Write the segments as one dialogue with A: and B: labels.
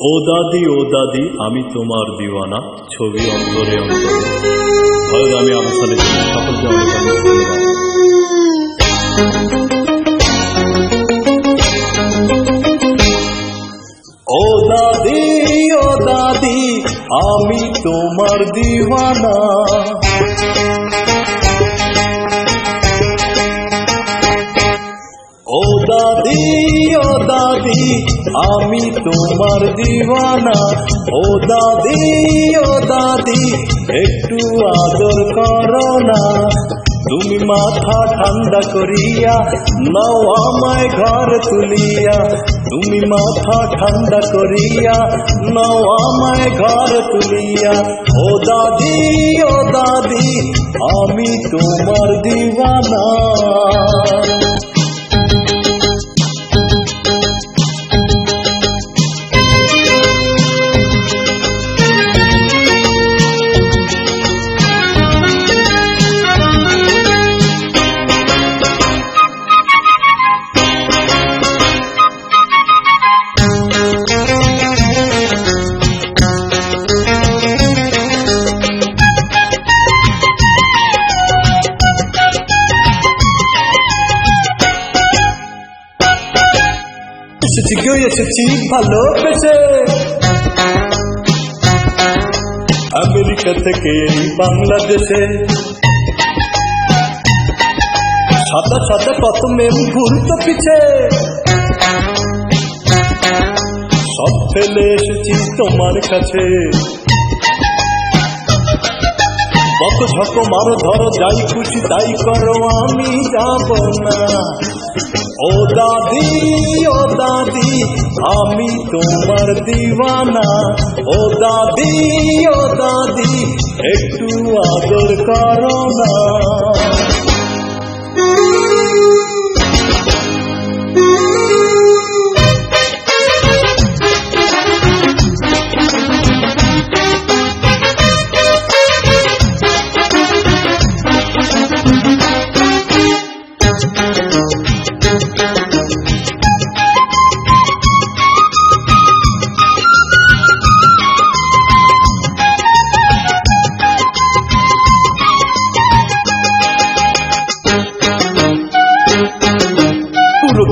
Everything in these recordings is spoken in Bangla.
A: ও দাদি আমি তোমার দিওয়ানা ছবি অন্তরে অন্তরে। ভালো আমি আবসালে সকলকে অনেক অনেক ধন্যবাদ। ও দাদি আমি তোমার দিওয়ানা। ও দাদি আমি তোমার দিওয়ানা। ও দাদি একটু আদর করো না। তুমি মাথা ঠান্ডা করিয়া নাও আমায় ঘর তুলিয়া। তুমি মাথা ঠান্ডা করিয়া নাও আমায় ঘর তুলিয়া। ও দাদি আমি তোমার দিওয়ানা। এসেছি ভালোবেসে আমেরিকা থেকে বাংলাদেশে। সাদা সাদা প্রথমে ঘুরতো পিছে, সব ফেলে এসেছি তোমার কাছে। কত ঝক মারো ধরো যাই খুশি তাই করো আমি যাব না। ও দাদি আমি তোমার দিওয়ানা। ও দাদি একটু আদর করো না।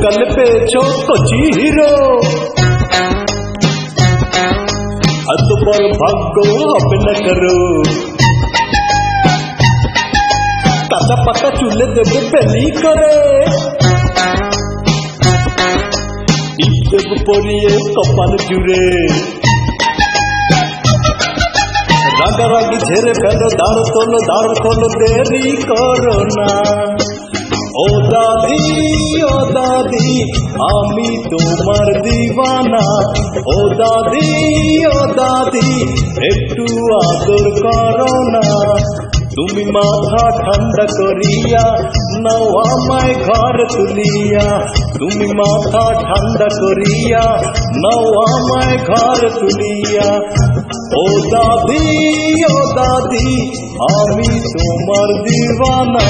A: कल पे चौको जीरो अत पर भागो अपना करो। काचा पका चूल्हे देव बेली करे देव परिए कपाल जुड़े। रागारागी झेरे फेलो दाड़ खोलो देरी करो ना। ও দাদি আমি তোমার দিওয়ানা। ও দাদি একটু আদর করো না। তুমি মাথা ঠান্ডা করিয়া নাও আমায় ঘর তুলিয়া। তুমি মাথা ঠান্ডা করিয়া নাও আমায় ঘর তুলিয়া। ও দাদি আমি তোমার দিওয়ানা।